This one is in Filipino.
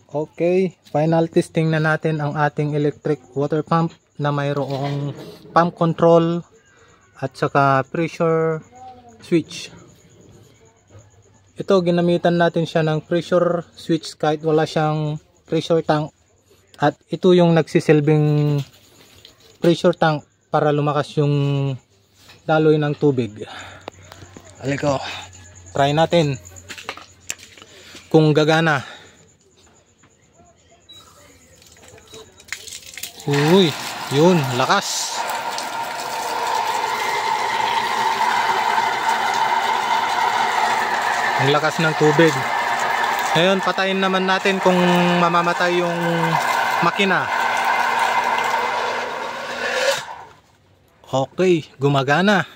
Okay, final testing na natin ang ating electric water pump na mayroong pump control at saka pressure switch. Ito, ginamitan natin siya ng pressure switch kahit wala siyang pressure tank, at ito yung nagsisilbing pressure tank para lumakas yung daloy ng tubig. Aliko, try natin kung gagana. Uy, yun, lakas. Ang lakas ng tubig. Ngayon, patayin naman natin kung mamamatay yung makina. Okay, gumagana.